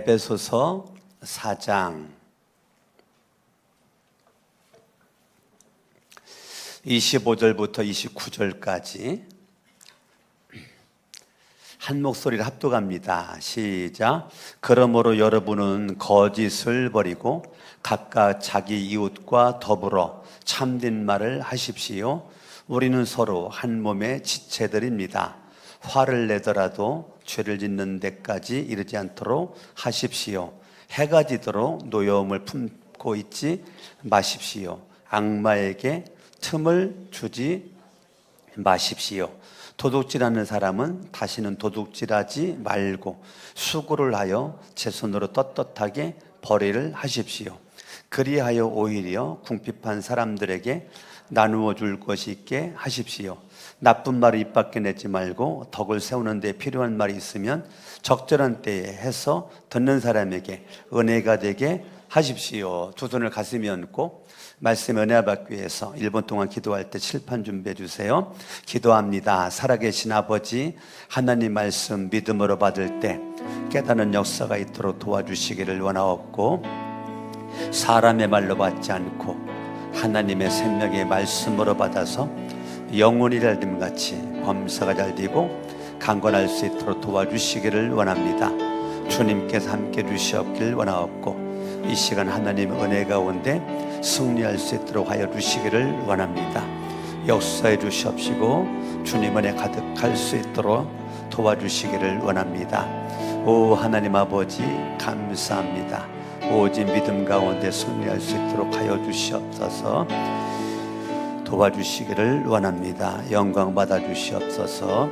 에베소서 4장 25절부터 29절까지 한 목소리를 합독합니다. 시작. 그러므로 여러분은 거짓을 버리고 각각 자기 이웃과 더불어 참된 말을 하십시오. 우리는 서로 한 몸의 지체들입니다. 화를 내더라도 죄를 짓는 데까지 이르지 않도록 하십시오. 해가 지도록 노여움을 품고 있지 마십시오. 악마에게 틈을 주지 마십시오. 도둑질하는 사람은 다시는 도둑질하지 말고 수고를 하여 제 손으로 떳떳하게 벌이를 하십시오. 그리하여 오히려 궁핍한 사람들에게 나누어 줄 것이 있게 하십시오. 나쁜 말을 입 밖에 내지 말고 덕을 세우는 데 필요한 말이 있으면 적절한 때에 해서 듣는 사람에게 은혜가 되게 하십시오. 두 손을 가슴에 얹고 말씀 은혜 받기 위해서 1분 동안 기도할 때 칠판 준비해 주세요. 기도합니다. 살아계신 아버지, 하나님 말씀 믿음으로 받을 때 깨닫는 역사가 있도록 도와주시기를 원하옵고, 사람의 말로 받지 않고 하나님의 생명의 말씀으로 받아서 영혼이 잘 됨 같이 범사가 잘 되고 강건할 수 있도록 도와주시기를 원합니다. 주님께서 함께 주시옵길 원하옵고, 이 시간 하나님 은혜 가운데 승리할 수 있도록 하여 주시기를 원합니다. 역사해 주시옵시고 주님 은혜 가득할 수 있도록 도와주시기를 원합니다. 오 하나님 아버지, 감사합니다. 오직 믿음 가운데 승리할 수 있도록 하여 주시옵소서. 도와주시기를 원합니다. 영광 받아 주시옵소서.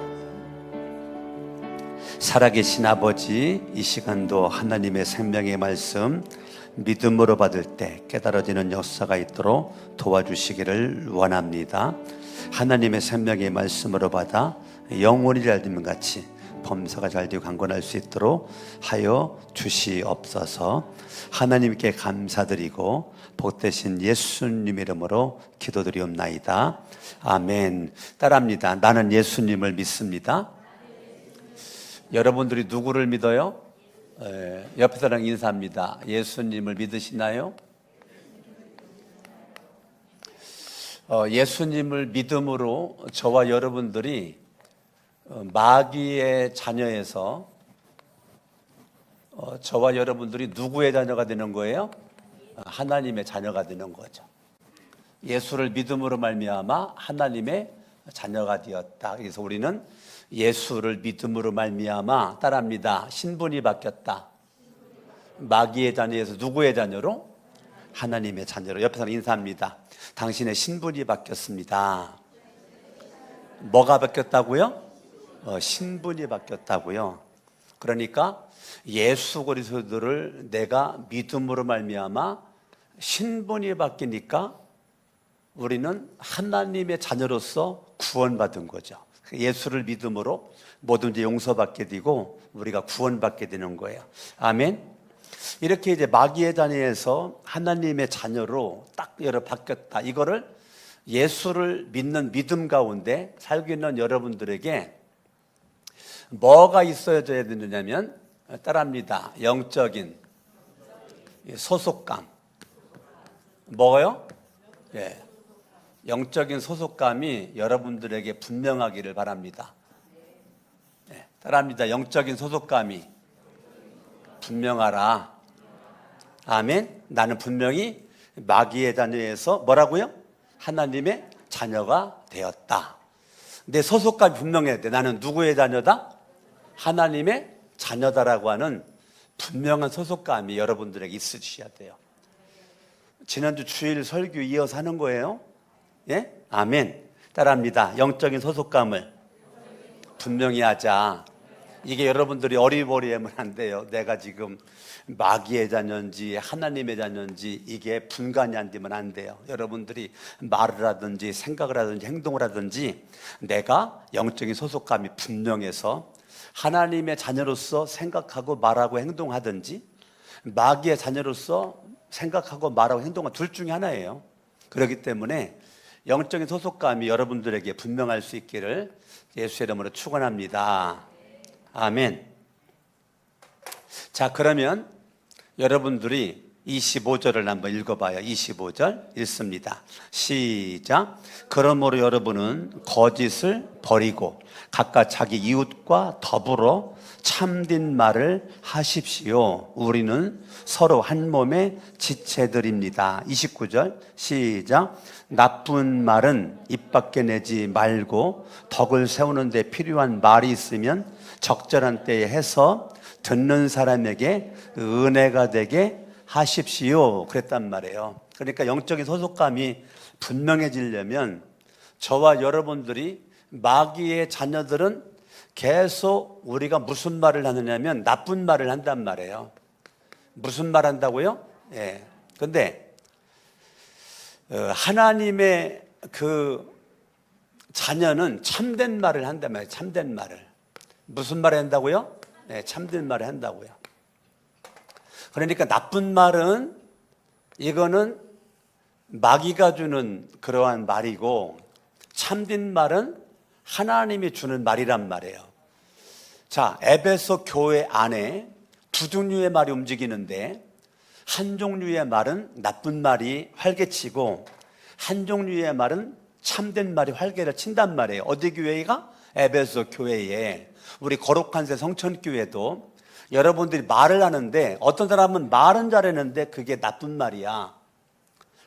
살아계신 아버지, 이 시간도 하나님의 생명의 말씀 믿음으로 받을 때 깨달아지는 역사가 있도록 도와주시기를 원합니다. 하나님의 생명의 말씀으로 받아 영혼이 잘 되면 같이 범사가 잘 되고 강건할 수 있도록 하여 주시옵소서. 하나님께 감사드리고 복되신 예수님 이름으로 기도드리옵나이다. 아멘. 따라합니다. 나는 예수님을 믿습니다. 여러분들이 누구를 믿어요? 옆에 사람 인사합니다. 예수님을 믿으시나요? 예수님을 믿음으로 저와 여러분들이 마귀의 자녀에서 저와 여러분들이 누구의 자녀가 되는 거예요? 하나님의 자녀가 되는 거죠. 예수를 믿음으로 말미암아 하나님의 자녀가 되었다. 그래서 우리는 예수를 믿음으로 말미암아, 따라합니다, 신분이 바뀌었다. 마귀의 자녀에서 누구의 자녀로? 하나님의 자녀로. 옆에 사람 인사합니다. 당신의 신분이 바뀌었습니다. 뭐가 바뀌었다고요? 신분이 바뀌었다고요. 그러니까 예수 그리스도를 내가 믿음으로 말미암아 신분이 바뀌니까 우리는 하나님의 자녀로서 구원받은 거죠. 예수를 믿음으로 뭐든지 용서받게 되고 우리가 구원받게 되는 거예요. 아멘. 이렇게 이제 마귀의 자녀에서 하나님의 자녀로 딱 바뀌었다. 이거를 예수를 믿는 믿음 가운데 살고 있는 여러분들에게 뭐가 있어야 되느냐면, 따라합니다, 영적인 소속감. 뭐요? 예. 영적인 소속감이 여러분들에게 분명하기를 바랍니다. 네, 따라합니다. 영적인 소속감이 분명하라. 아멘. 나는 분명히 마귀의 자녀에서 뭐라고요? 하나님의 자녀가 되었다. 내 소속감이 분명해야 돼. 나는 누구의 자녀다? 하나님의 자녀다라고 하는 분명한 소속감이 여러분들에게 있으셔야 돼요. 지난주 주일 설교 이어서 하는 거예요. 예? 아멘. 따라합니다. 영적인 소속감을 분명히 하자. 이게 여러분들이 어리버리하면 안 돼요. 내가 지금 마귀의 자녀인지 하나님의 자녀인지 이게 분간이 안 되면 안 돼요. 여러분들이 말을 하든지 생각을 하든지 행동을 하든지 내가 영적인 소속감이 분명해서 하나님의 자녀로서 생각하고 말하고 행동하든지 마귀의 자녀로서 생각하고 말하고 행동하는 둘 중에 하나예요. 그렇기 때문에 영적인 소속감이 여러분들에게 분명할 수 있기를 예수의 이름으로 축원합니다. 아멘. 자, 그러면 여러분들이 25절을 한번 읽어봐요. 25절 읽습니다. 시작. 그러므로 여러분은 거짓을 버리고 각각 자기 이웃과 더불어 참된 말을 하십시오. 우리는 서로 한 몸의 지체들입니다. 29절 시작. 나쁜 말은 입 밖에 내지 말고 덕을 세우는 데 필요한 말이 있으면 적절한 때에 해서 듣는 사람에게 은혜가 되게 하십시오. 그랬단 말이에요. 그러니까 영적인 소속감이 분명해지려면 저와 여러분들이 마귀의 자녀들은 계속 우리가 무슨 말을 하느냐면 나쁜 말을 한단 말이에요. 무슨 말 한다고요? 예. 근데 하나님의 그 자녀는 참된 말을 한단 말이에요. 참된 말을. 무슨 말을 한다고요? 네, 참된 말을 한다고요. 그러니까 나쁜 말은 이거는 마귀가 주는 그러한 말이고 참된 말은 하나님이 주는 말이란 말이에요. 자, 에베소 교회 안에 두 종류의 말이 움직이는데 한 종류의 말은 나쁜 말이 활개치고 한 종류의 말은 참된 말이 활개를 친단 말이에요. 어디 교회가? 에베소 교회에. 우리 거룩한 새 성천교회도 여러분들이 말을 하는데 어떤 사람은 말은 잘했는데 그게 나쁜 말이야.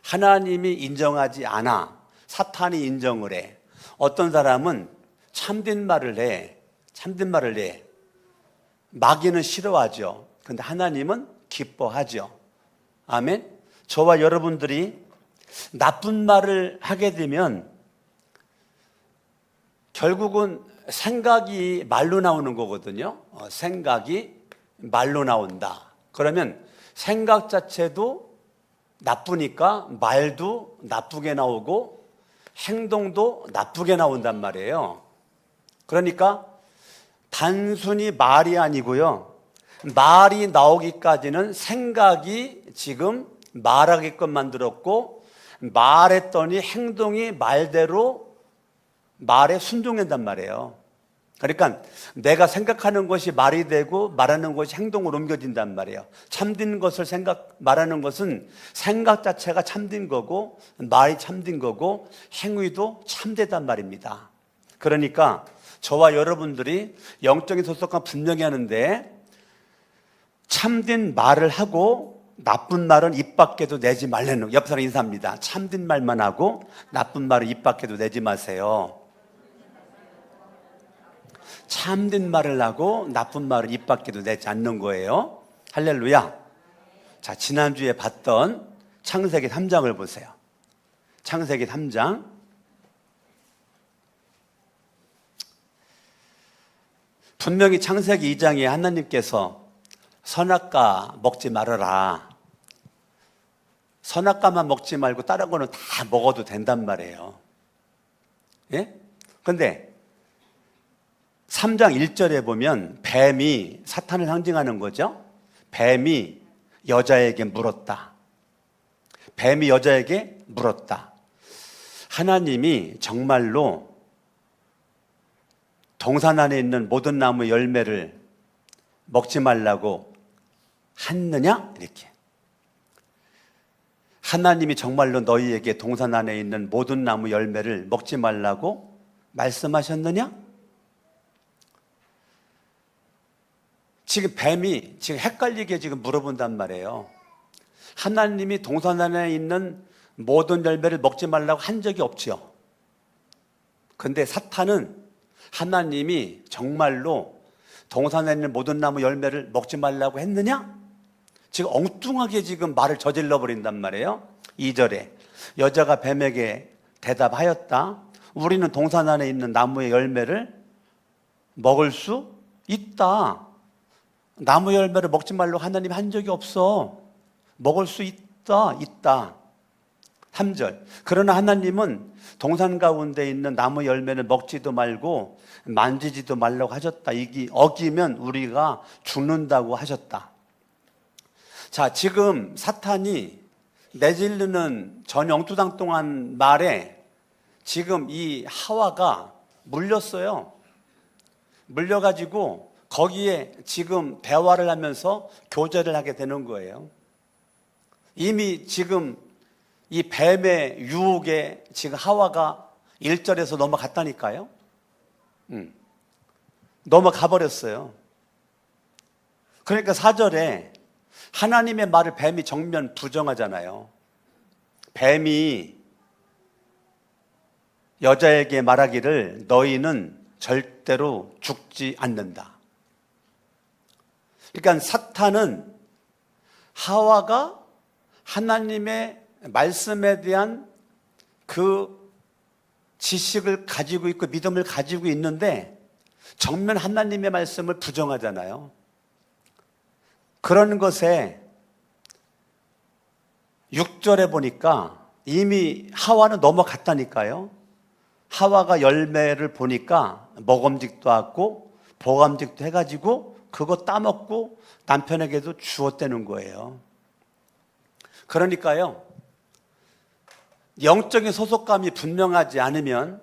하나님이 인정하지 않아. 사탄이 인정을 해. 어떤 사람은 참된 말을 해. 참된 말을 해. 마귀는 싫어하죠. 근데 하나님은 기뻐하죠. 아멘. 저와 여러분들이 나쁜 말을 하게 되면 결국은 생각이 말로 나오는 거거든요. 생각이 말로 나온다. 그러면 생각 자체도 나쁘니까 말도 나쁘게 나오고 행동도 나쁘게 나온단 말이에요. 그러니까 단순히 말이 아니고요. 말이 나오기까지는 생각이 지금 말하게끔 만들었고 말했더니 행동이 말대로 말에 순종한단 말이에요. 그러니까 내가 생각하는 것이 말이 되고 말하는 것이 행동으로 옮겨진단 말이에요. 참된 것을 말하는 것은 생각 자체가 참된 거고 말이 참된 거고 행위도 참되단 말입니다. 그러니까 저와 여러분들이 영적인 소속감 분명히 하는데 참된 말을 하고 나쁜 말은 입 밖에도 내지 말라는, 옆 사람 인사합니다. 참된 말만 하고 나쁜 말은 입 밖에도 내지 마세요. 참된 말을 하고 나쁜 말을 입 밖에도 내지 않는 거예요. 할렐루야. 자, 지난주에 봤던 창세기 3장을 보세요. 창세기 3장. 분명히 창세기 2장에 하나님께서 선악과 먹지 말아라. 선악과만 먹지 말고 다른 거는 다 먹어도 된단 말이에요. 예? 근데 3장 1절에 보면 뱀이 사탄을 상징하는 거죠. 뱀이 여자에게 물었다. 뱀이 여자에게 물었다. 하나님이 정말로 동산 안에 있는 모든 나무 열매를 먹지 말라고 했느냐? 이렇게. 하나님이 정말로 너희에게 동산 안에 있는 모든 나무 열매를 먹지 말라고 말씀하셨느냐? 지금 뱀이 지금 헷갈리게 지금 물어본단 말이에요. 하나님이 동산 안에 있는 모든 열매를 먹지 말라고 한 적이 없죠. 근데 사탄은 하나님이 정말로 동산에 있는 모든 나무 열매를 먹지 말라고 했느냐? 지금 엉뚱하게 지금 말을 저질러 버린단 말이에요. 2절에 여자가 뱀에게 대답하였다. 우리는 동산 안에 있는 나무의 열매를 먹을 수 있다. 나무 열매를 먹지 말라고 하나님이 한 적이 없어. 먹을 수 있다. 3절. 그러나 하나님은 동산 가운데 있는 나무 열매를 먹지도 말고 만지지도 말라고 하셨다. 이게 어기면 우리가 죽는다고 하셨다. 자, 지금 사탄이 내질르는 전 영투당 동안 말에 지금 이 하와가 물렸어요. 물려가지고 거기에 지금 대화를 하면서 교제를 하게 되는 거예요. 이미 지금 이 뱀의 유혹에 지금 하와가 1절에서 넘어갔다니까요. 넘어가 버렸어요. 그러니까 4절에 하나님의 말을 뱀이 정면 부정하잖아요. 뱀이 여자에게 말하기를 너희는 절대로 죽지 않는다. 그러니까 사탄은 하와가 하나님의 말씀에 대한 그 지식을 가지고 있고 믿음을 가지고 있는데 정면 하나님의 말씀을 부정하잖아요. 그런 것에 6절에 보니까 이미 하와는 넘어갔다니까요. 하와가 열매를 보니까 먹음직도 하고 보감직도 해가지고 그거 따먹고 남편에게도 주었다는 거예요. 그러니까요, 영적인 소속감이 분명하지 않으면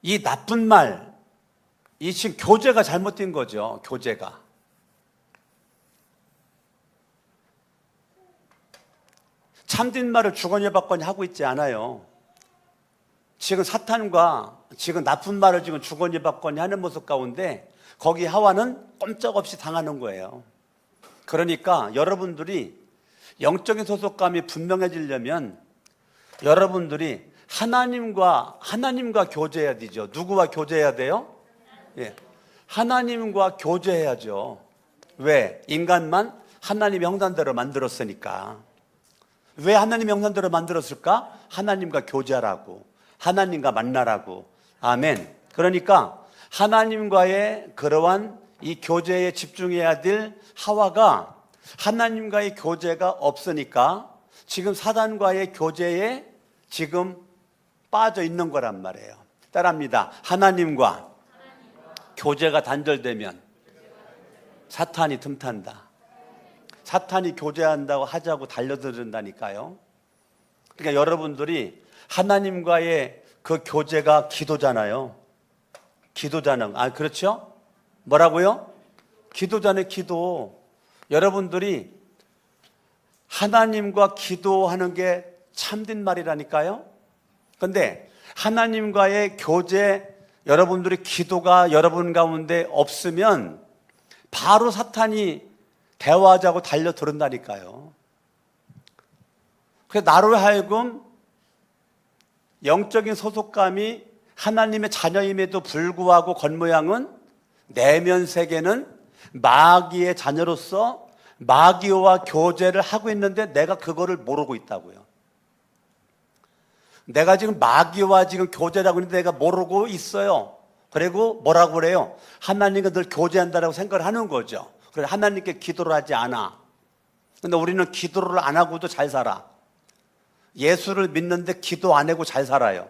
이 나쁜 말, 이 지금 교제가 잘못된 거죠. 교제가. 참된 말을 주거니 받거니 하고 있지 않아요. 지금 사탄과 지금 나쁜 말을 지금 주거니 받거니 하는 모습 가운데 거기 하와는 꼼짝없이 당하는 거예요. 그러니까 여러분들이 영적인 소속감이 분명해지려면 여러분들이 하나님과 교제해야 되죠. 누구와 교제해야 돼요? 예. 하나님과 교제해야죠. 왜? 인간만 하나님의 형상대로 만들었으니까. 왜 하나님의 형상대로 만들었을까? 하나님과 교제하라고, 하나님과 만나라고. 아멘. 그러니까 하나님과의 그러한 이 교제에 집중해야 될 하와가 하나님과의 교제가 없으니까 지금 사단과의 교제에 지금 빠져 있는 거란 말이에요. 따라합니다. 하나님과 교제가 단절되면 사탄이 틈탄다. 사탄이 교제한다고 하자고 달려들은다니까요. 그러니까 여러분들이 하나님과의 그 교제가 기도잖아요. 기도자는, 그렇죠? 뭐라고요? 기도자는 기도. 여러분들이 하나님과 기도하는 게 참된 말이라니까요. 그런데 하나님과의 교제, 여러분들의 기도가 여러분 가운데 없으면 바로 사탄이 대화하자고 달려들은다니까요. 그래서 나로 하여금 영적인 소속감이 하나님의 자녀임에도 불구하고 겉모양은 내면 세계는 마귀의 자녀로서 마귀와 교제를 하고 있는데 내가 그거를 모르고 있다고요. 내가 지금 마귀와 지금 교제를 하고 있는데 내가 모르고 있어요. 그리고 뭐라고 그래요? 하나님과 늘 교제한다라고 생각을 하는 거죠. 그래서 하나님께 기도를 하지 않아. 근데 우리는 기도를 안 하고도 잘 살아. 예수를 믿는데 기도 안 하고 잘 살아요.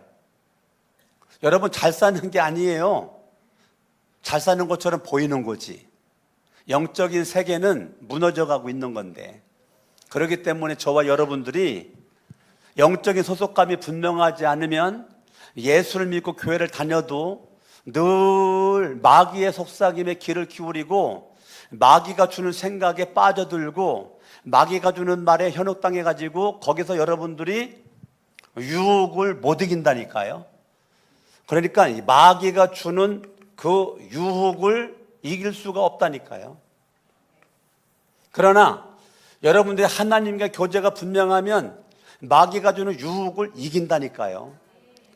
여러분, 잘 사는 게 아니에요. 잘 사는 것처럼 보이는 거지. 영적인 세계는 무너져 가고 있는 건데, 그렇기 때문에 저와 여러분들이 영적인 소속감이 분명하지 않으면 예수를 믿고 교회를 다녀도 늘 마귀의 속삭임에 귀를 기울이고 마귀가 주는 생각에 빠져들고 마귀가 주는 말에 현혹당해 가지고 거기서 여러분들이 유혹을 못 이긴다니까요. 그러니까 마귀가 주는 그 유혹을 이길 수가 없다니까요. 그러나 여러분들이 하나님과 교제가 분명하면 마귀가 주는 유혹을 이긴다니까요.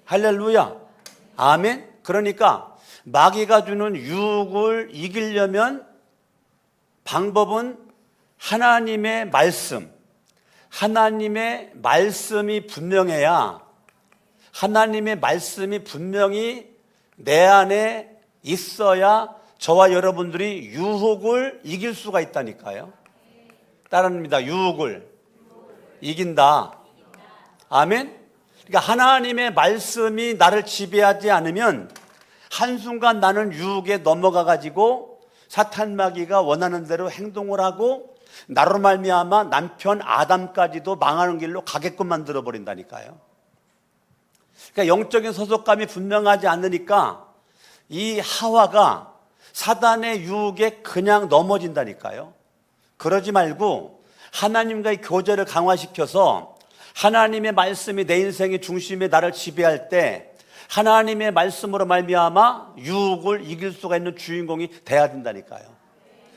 할렐루야. 아멘. 그러니까 마귀가 주는 유혹을 이기려면 방법은 하나님의 말씀이 분명해야, 하나님의 말씀이 분명히 내 안에 있어야 저와 여러분들이 유혹을 이길 수가 있다니까요. 따라합니다. 유혹을 이긴다. 아멘. 그러니까 하나님의 말씀이 나를 지배하지 않으면 한순간 나는 유혹에 넘어가 가지고 사탄 마귀가 원하는 대로 행동을 하고 나로 말미암아 남편 아담까지도 망하는 길로 가게끔 만들어 버린다니까요. 그러니까 영적인 소속감이 분명하지 않으니까 이 하와가 사단의 유혹에 그냥 넘어진다니까요. 그러지 말고 하나님과의 교제를 강화시켜서 하나님의 말씀이 내 인생의 중심에 나를 지배할 때 하나님의 말씀으로 말미암아 유혹을 이길 수가 있는 주인공이 돼야 된다니까요.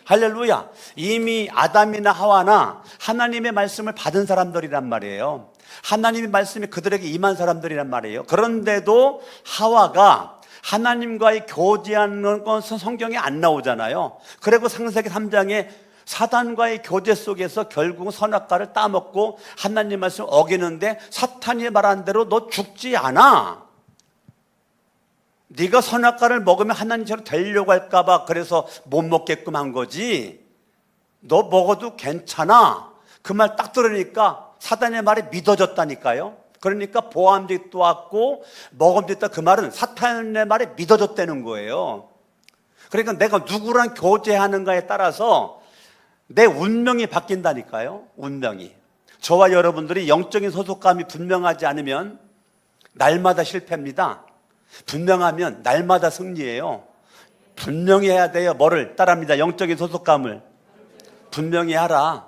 할렐루야. 이미 아담이나 하와나 하나님의 말씀을 받은 사람들이란 말이에요. 하나님의 말씀이 그들에게 임한 사람들이란 말이에요. 그런데도 하와가 하나님과의 교제하는 것은 성경에 안 나오잖아요. 그리고 창세기 3장에 사단과의 교제 속에서 결국 선악과를 따먹고 하나님 말씀을 어기는데 사탄이 말한 대로 너 죽지 않아. 네가 선악과를 먹으면 하나님처럼 되려고 할까 봐 그래서 못 먹게끔 한 거지. 너 먹어도 괜찮아. 그 말 딱 들으니까 사단의 말이 믿어졌다니까요. 그러니까 보암직도 왔고 먹음직도, 그 말은 사탄의 말이 믿어졌다는 거예요. 그러니까 내가 누구랑 교제하는가에 따라서 내 운명이 바뀐다니까요. 운명이. 저와 여러분들이 영적인 소속감이 분명하지 않으면 날마다 실패입니다. 분명하면 날마다 승리예요. 분명히 해야 돼요. 뭐를 따라합니다. 영적인 소속감을 분명히 하라.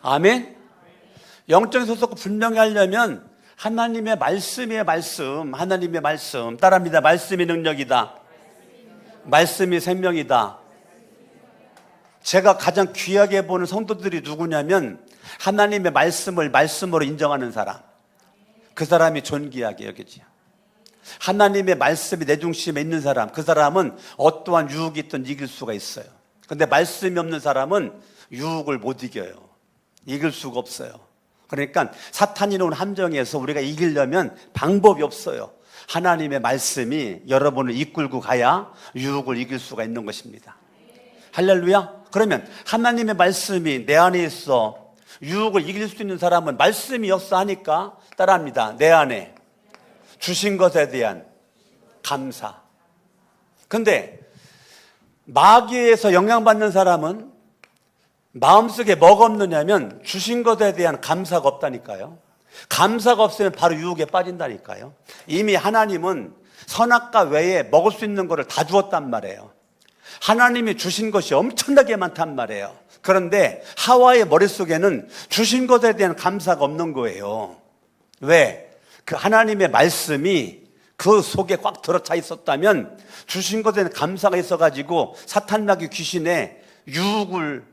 아멘. 영적인 소속감 분명히 하려면 하나님의 말씀이에요. 말씀. 하나님의 말씀 따라합니다. 말씀이 능력이다. 말씀이 생명이다. 제가 가장 귀하게 보는 성도들이 누구냐면 하나님의 말씀을 말씀으로 인정하는 사람. 그 사람이 존귀하게 여기지요. 하나님의 말씀이 내 중심에 있는 사람, 그 사람은 어떠한 유혹이 있든 이길 수가 있어요. 그런데 말씀이 없는 사람은 유혹을 못 이겨요. 이길 수가 없어요. 그러니까 사탄이 놓은 함정에서 우리가 이기려면 방법이 없어요. 하나님의 말씀이 여러분을 이끌고 가야 유혹을 이길 수가 있는 것입니다. 할렐루야. 그러면 하나님의 말씀이 내 안에 있어 유혹을 이길 수 있는 사람은 말씀이 역사하니까 따라합니다. 내 안에 주신 것에 대한 감사. 근데 마귀에서 영향받는 사람은 마음속에 뭐가 없느냐면 주신 것에 대한 감사가 없다니까요. 감사가 없으면 바로 유혹에 빠진다니까요. 이미 하나님은 선악과 외에 먹을 수 있는 것을 다 주었단 말이에요. 하나님이 주신 것이 엄청나게 많단 말이에요. 그런데 하와의 머릿속에는 주신 것에 대한 감사가 없는 거예요. 왜? 그 하나님의 말씀이 그 속에 꽉 들어차 있었다면 주신 것에 대한 감사가 있어가지고 사탄마귀 귀신의 유혹을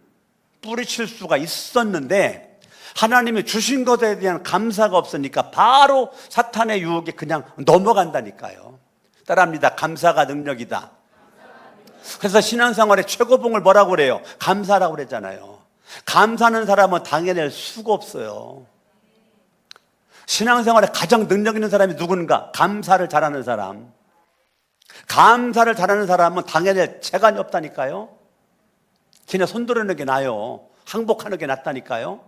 뿌리칠 수가 있었는데 하나님이 주신 것에 대한 감사가 없으니까 바로 사탄의 유혹에 그냥 넘어간다니까요. 따라합니다. 감사가 능력이다. 그래서 신앙생활의 최고봉을 뭐라고 그래요? 감사라고 그랬잖아요. 감사하는 사람은 당해낼 수가 없어요. 신앙생활에 가장 능력 있는 사람이 누군가? 감사를 잘하는 사람. 감사를 잘하는 사람은 당해낼 재간이 없다니까요. 그냥 손들어내는 게 나아요. 항복하는 게 낫다니까요.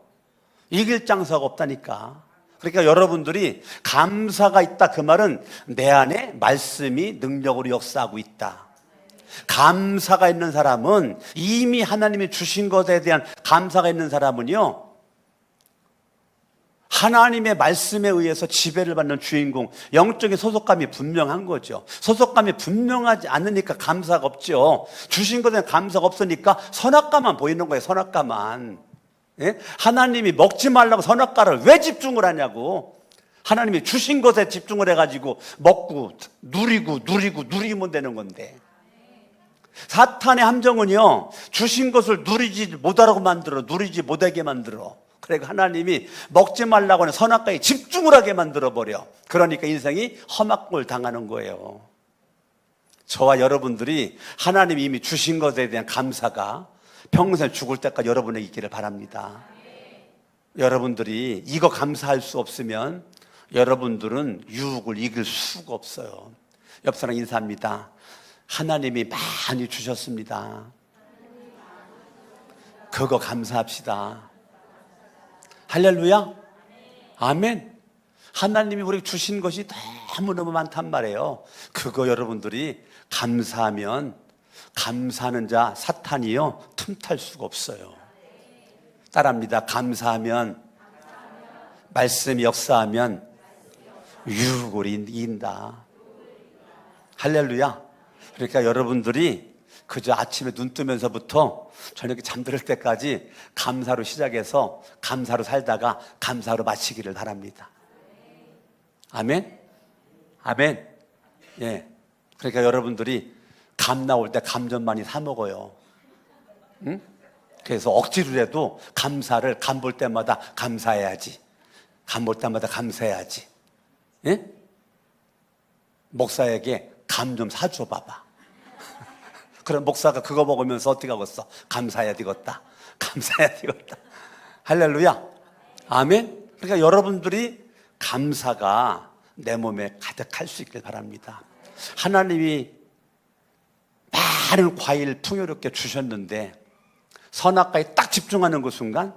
이길 장사가 없다니까. 그러니까 여러분들이 감사가 있다, 그 말은 내 안에 말씀이 능력으로 역사하고 있다. 감사가 있는 사람은, 이미 하나님이 주신 것에 대한 감사가 있는 사람은요, 하나님의 말씀에 의해서 지배를 받는 주인공, 영적인 소속감이 분명한 거죠. 소속감이 분명하지 않으니까 감사가 없죠. 주신 것에 감사가 없으니까 선악과만 보이는 거예요. 선악과만. 예? 하나님이 먹지 말라고 선악과를 왜 집중을 하냐고. 하나님이 주신 것에 집중을 해가지고 먹고 누리면 되는 건데. 사탄의 함정은요, 주신 것을 누리지 못하라고 만들어, 누리지 못하게 만들어. 그러니까 하나님이 먹지 말라고 하는 선악과에 집중을 하게 만들어버려. 그러니까 인생이 험악골 당하는 거예요. 저와 여러분들이 하나님이 이미 주신 것에 대한 감사가 평생 죽을 때까지 여러분에게 있기를 바랍니다. 여러분들이 이거 감사할 수 없으면 여러분들은 유혹을 이길 수가 없어요. 옆 사람 인사합니다. 하나님이 많이 주셨습니다. 그거 감사합시다. 할렐루야. 아멘. 하나님이 우리에게 주신 것이 너무너무 많단 말이에요. 그거 여러분들이 감사하면, 감사하는 자 사탄이요 틈탈 수가 없어요. 따라합니다. 감사하면, 말씀이 역사하면 유골이 이긴다. 할렐루야. 그러니까 여러분들이 그저 아침에 눈 뜨면서부터 저녁에 잠들 때까지 감사로 시작해서 감사로 살다가 감사로 마치기를 바랍니다. 아멘? 아멘? 예. 그러니까 여러분들이 감 나올 때 감 좀 많이 사 먹어요. 응? 그래서 억지로라도 감사를 감 볼 때마다 감사해야지. 감 볼 때마다 감사해야지. 예? 목사에게 감 좀 사줘 봐봐. 그럼 목사가 그거 먹으면서 어떻게 하겠어? 감사해야 되겠다. 감사해야 되겠다. 할렐루야. 아멘. 그러니까 여러분들이 감사가 내 몸에 가득할 수 있길 바랍니다. 하나님이 많은 과일 풍요롭게 주셨는데 선악과에 딱 집중하는 그 순간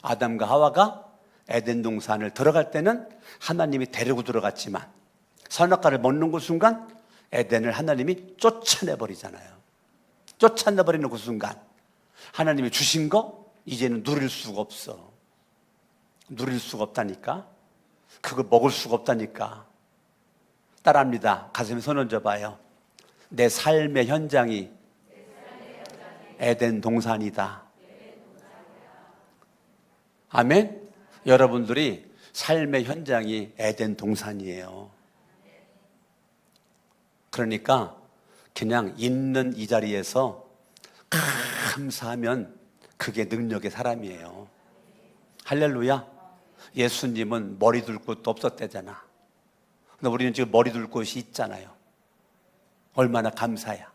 아담과 하와가 에덴 동산을 들어갈 때는 하나님이 데리고 들어갔지만 선악과를 먹는 그 순간 에덴을 하나님이 쫓아내버리잖아요. 쫓아내버리는 그 순간 하나님이 주신 거 이제는 누릴 수가 없어. 누릴 수가 없다니까. 그거 먹을 수가 없다니까. 따라합니다. 가슴에 손 얹어봐요. 내 삶의 현장이 에덴 동산이다. 아멘. 여러분들이 삶의 현장이 에덴 동산이에요. 그러니까 그냥 있는 이 자리에서 감사하면 그게 능력의 사람이에요. 할렐루야. 예수님은 머리 둘 곳도 없었대잖아. 근데 우리는 지금 머리 둘 곳이 있잖아요. 얼마나 감사야.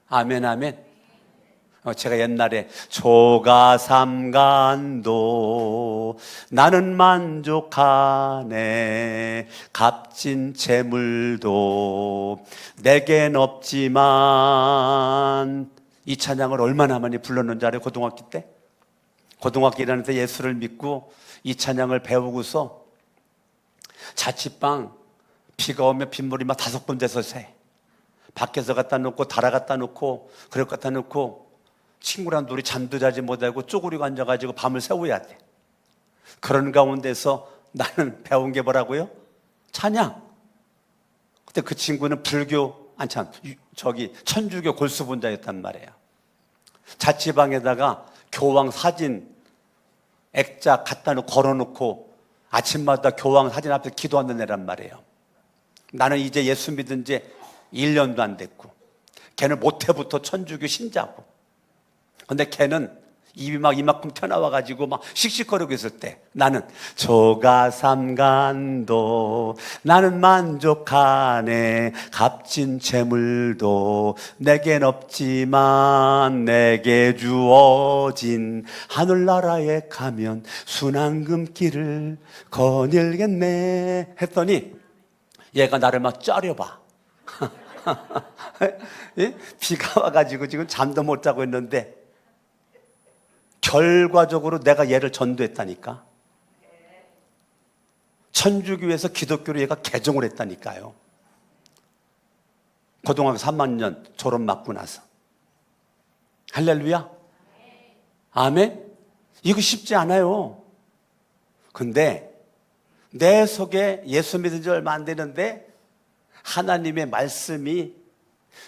아멘 아멘. 제가 옛날에 조가삼간도 나는 만족하네 값진 재물도 내겐 없지만 이 찬양을 얼마나 많이 불렀는지 알아요? 고등학교 때? 고등학교 1학년 때 예수를 믿고 이 찬양을 배우고서 자취방 비가 오면 빗물이 막 5군데서 새. 밖에서 갖다 놓고 달아 갖다 놓고 그릇 갖다 놓고 친구랑 둘이 잠도 자지 못하고 쪼그리고 앉아가지고 밤을 새워야 돼. 그런 가운데서 나는 배운 게 뭐라고요? 찬양. 근데 그 친구는 불교 천주교 골수분자였단 말이에요. 자취방에다가 교황 사진 액자 갖다 놓고 걸어놓고 아침마다 교황 사진 앞에 기도하는 애란 말이에요. 나는 이제 예수 믿은 지 1년도 안 됐고 걔는 모태부터 천주교 신자고 근데 걔는 입이 막 이만큼 튀어나와가지고 막 씩씩거리고 있을 때 나는 조가삼간도 나는 만족하네 값진 재물도 내겐 없지만 내게 주어진 하늘나라에 가면 순환금길을 거닐겠네 했더니 얘가 나를 막 쩌려봐. 비가 와가지고 지금 잠도 못 자고 있는데 결과적으로 내가 얘를 전도했다니까. 천주교에서 기독교로 얘가 개종을 했다니까요. 고등학교 3학년 졸업 맞고 나서. 할렐루야. 아멘. 이거 쉽지 않아요. 근데 내 속에 예수 믿은 지 얼마 안 되는데 하나님의 말씀이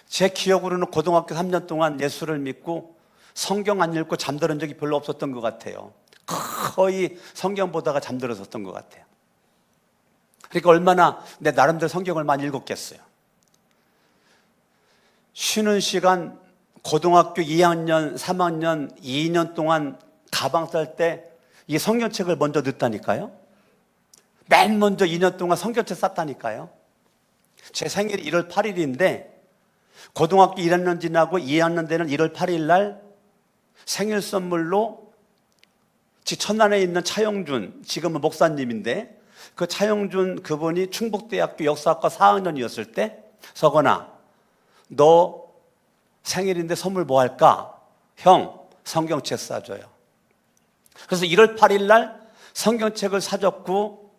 제 기억으로는 고등학교 3년 동안 예수를 믿고 성경 안 읽고 잠들은 적이 별로 없었던 것 같아요. 거의 성경 보다가 잠들었었던 것 같아요. 그러니까 얼마나 내 나름대로 성경을 많이 읽었겠어요. 쉬는 시간 고등학교 2학년, 3학년, 2년 동안 가방 쌀 때 이 성경책을 먼저 넣었다니까요. 맨 먼저 2년 동안 성경책 쌌다니까요. 제 생일이 1월 8일인데 고등학교 1학년 지나고 2학년 되는 1월 8일 날 생일 선물로 천안에 있는 차영준, 지금은 목사님인데 그 차영준 그분이 충북대학교 역사학과 4학년이었을 때 석원아 너 생일인데 선물 뭐 할까? 형 성경책 사줘요. 그래서 1월 8일 날 성경책을 사줬고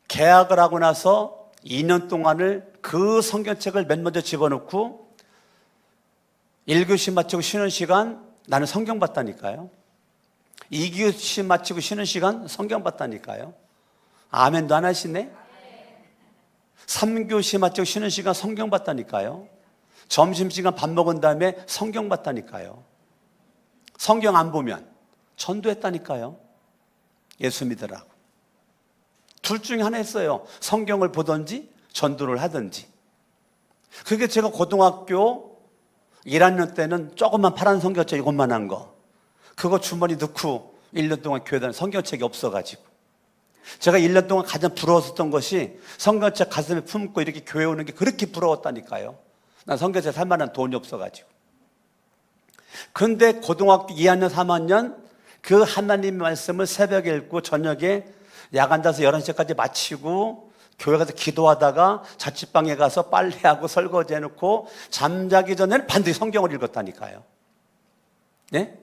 개학을 하고 나서 2년 동안을 그 성경책을 맨 먼저 집어넣고 1교시 마치고 쉬는 시간 나는 성경 봤다니까요. 2교시 마치고 쉬는 시간 성경 봤다니까요. 아멘도 안 하시네. 3교시 맞춰 쉬는 시간 성경 봤다니까요. 점심시간 밥 먹은 다음에 성경 봤다니까요. 성경 안 보면 전도했다니까요. 예수 믿으라고. 둘 중에 하나 했어요. 성경을 보든지 전도를 하든지. 그게 제가 고등학교 1학년 때는 조그만 파란 성경책 이것만한 거, 그거 주머니 넣고 1년 동안 교회 다니는 성경책이 없어가지고, 제가 1년 동안 가장 부러웠었던 것이 성경책 가슴에 품고 이렇게 교회 오는 게 그렇게 부러웠다니까요. 난 성경책 살 만한 돈이 없어가지고. 근데 고등학교 2학년 3학년 그 하나님의 말씀을 새벽에 읽고 저녁에 야간 자서 11시까지 마치고 교회 가서 기도하다가 자취방에 가서 빨래하고 설거지 해놓고 잠자기 전에는 반드시 성경을 읽었다니까요. 네?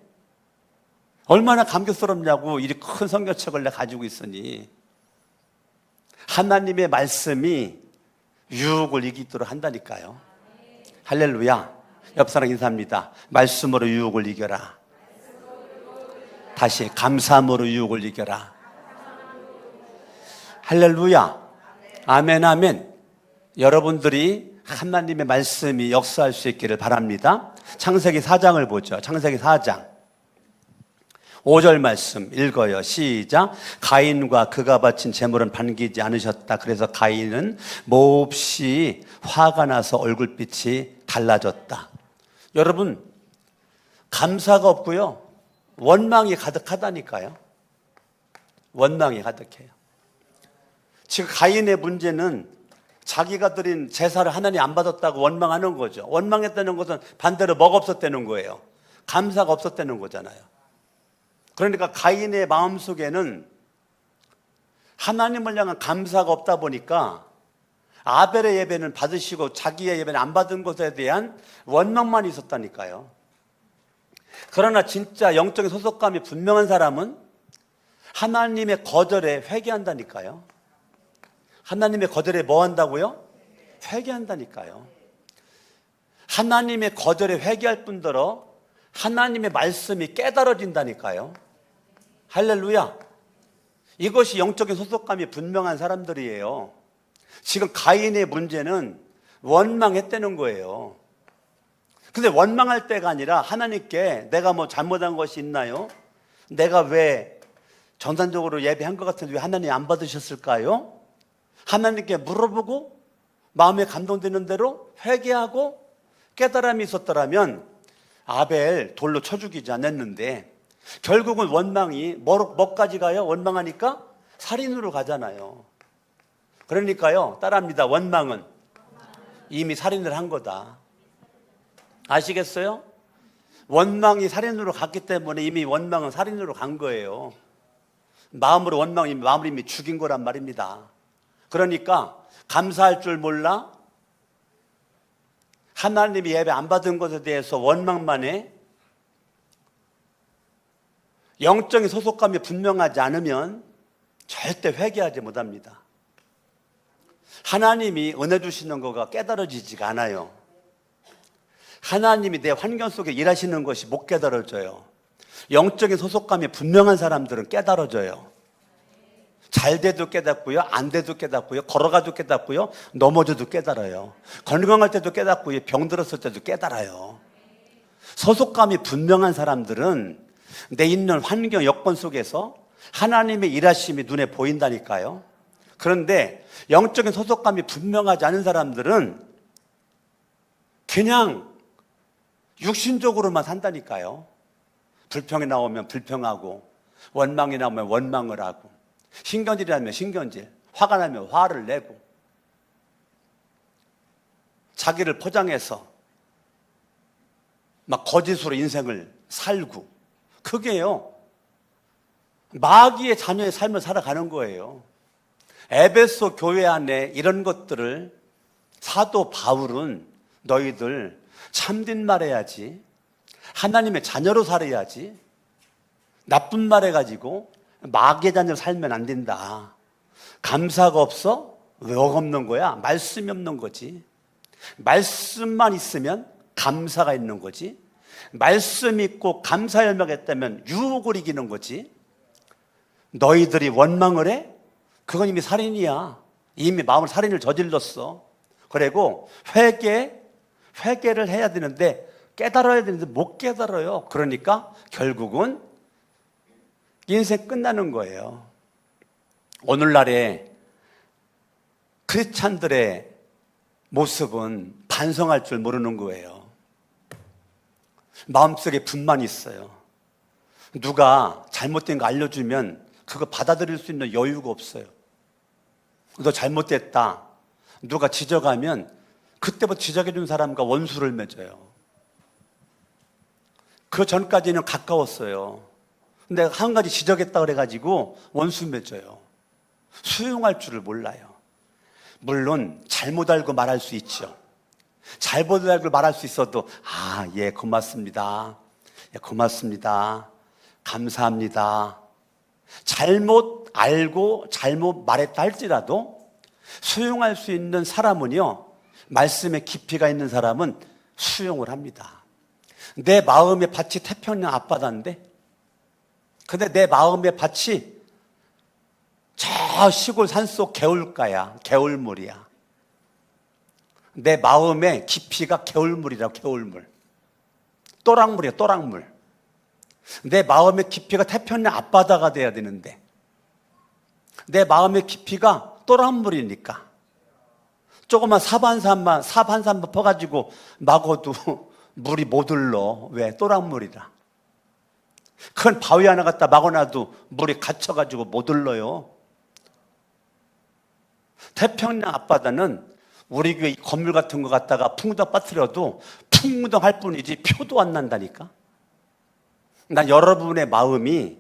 얼마나 감격스럽냐고. 이 큰 성경책을 내가 가지고 있으니. 하나님의 말씀이 유혹을 이기도록 한다니까요. 할렐루야. 옆 사람 인사합니다. 말씀으로 유혹을 이겨라. 다시 감사함으로 유혹을 이겨라. 할렐루야. 아멘, 아멘. 여러분들이 하나님의 말씀이 역사할 수 있기를 바랍니다. 창세기 4장을 보죠. 창세기 4장 5절 말씀 읽어요. 시작. 가인과 그가 바친 제물은 반기지 않으셨다. 그래서 가인은 몹시 화가 나서 얼굴빛이 달라졌다. 여러분, 감사가 없고요, 원망이 가득하다니까요. 원망이 가득해요. 지금 가인의 문제는 자기가 드린 제사를 하나님 안 받았다고 원망하는 거죠. 원망했다는 것은 반대로 뭐가 없었다는 거예요? 감사가 없었다는 거잖아요. 그러니까 가인의 마음속에는 하나님을 향한 감사가 없다 보니까 아벨의 예배는 받으시고 자기의 예배는 안 받은 것에 대한 원망만 있었다니까요. 그러나 진짜 영적인 소속감이 분명한 사람은 하나님의 거절에 회개한다니까요. 하나님의 거절에 뭐 한다고요? 회개한다니까요. 하나님의 거절에 회개할 뿐더러 하나님의 말씀이 깨달아진다니까요. 할렐루야. 이것이 영적인 소속감이 분명한 사람들이에요. 지금 가인의 문제는 원망했다는 거예요. 근데 원망할 때가 아니라 하나님께 내가 뭐 잘못한 것이 있나요? 내가 왜 정상적으로 예배한 것 같은데 왜 하나님 안 받으셨을까요? 하나님께 물어보고 마음에 감동되는 대로 회개하고 깨달음이 있었더라면 아벨 돌로 쳐 죽이지 않았는데, 결국은 원망이 뭐까지 가요? 원망하니까 살인으로 가잖아요. 그러니까요, 따라합니다. 원망은 이미 살인을 한 거다. 아시겠어요? 원망이 살인으로 갔기 때문에 이미 원망은 살인으로 간 거예요. 마음으로 원망이 마음을 이미 죽인 거란 말입니다. 그러니까 감사할 줄 몰라 하나님이 예배 안 받은 것에 대해서 원망만 해. 영적인 소속감이 분명하지 않으면 절대 회개하지 못합니다. 하나님이 은혜 주시는 거가 깨달아지지가 않아요. 하나님이 내 환경 속에 일하시는 것이 못 깨달아져요. 영적인 소속감이 분명한 사람들은 깨달아져요. 잘 돼도 깨닫고요, 안 돼도 깨닫고요, 걸어가도 깨닫고요, 넘어져도 깨달아요. 건강할 때도 깨닫고요, 병 들었을 때도 깨달아요. 소속감이 분명한 사람들은 내 있는 환경, 여건 속에서 하나님의 일하심이 눈에 보인다니까요. 그런데 영적인 소속감이 분명하지 않은 사람들은 그냥 육신적으로만 산다니까요. 불평이 나오면 불평하고, 원망이 나오면 원망을 하고, 신경질이 나면 신경질, 화가 나면 화를 내고, 자기를 포장해서 막 거짓으로 인생을 살고, 그게요 마귀의 자녀의 삶을 살아가는 거예요. 에베소 교회 안에 이런 것들을 사도 바울은 너희들 참된 말 해야지, 하나님의 자녀로 살아야지, 나쁜 말 해가지고 마귀의 자녀로 살면 안 된다. 감사가 없어? 왜 없는 거야? 말씀이 없는 거지. 말씀만 있으면 감사가 있는 거지. 말씀 있고 감사 열매가 있다면 유혹을 이기는 거지. 너희들이 원망을 해? 그건 이미 살인이야. 이미 마음을 살인을 저질렀어. 그리고 회개를 해야 되는데 깨달아야 되는데 못 깨달아요. 그러니까 결국은 인생 끝나는 거예요. 오늘날의 크리스찬들의 모습은 반성할 줄 모르는 거예요. 마음속에 분만이 있어요. 누가 잘못된 거 알려주면 그거 받아들일 수 있는 여유가 없어요. 너 잘못됐다. 누가 지적하면 그때부터 지적해준 사람과 원수를 맺어요. 그 전까지는 가까웠어요. 근데 한 가지 지적했다 그래가지고 원수 맺어요. 수용할 줄을 몰라요. 물론 잘못 알고 말할 수 있죠. 잘못 알고 말할 수 있어도 예, 고맙습니다. 예, 고맙습니다. 감사합니다. 잘못 알고 잘못 말했다 할지라도 수용할 수 있는 사람은요, 말씀의 깊이가 있는 사람은 수용을 합니다. 내 마음의 밭이 태평양 앞바다인데, 근데 내 마음의 밭이 저 시골 산속 개울가야, 개울물이야. 내 마음의 깊이가 개울물이라고, 개울물. 또랑물이야, 또랑물. 내 마음의 깊이가 태평양 앞바다가 돼야 되는데, 내 마음의 깊이가 또랑물이니까 조그만 삽 한 산만 퍼가지고 막어도 물이 못 흘러. 왜? 또랑물이라. 큰 바위 하나 갖다 막아놔도 물이 갇혀가지고 못 흘러요. 태평양 앞바다는 우리 교회 건물 같은 거 갖다가 풍덩 빠뜨려도 풍덩할 뿐이지 표도 안 난다니까. 난 여러분의 마음이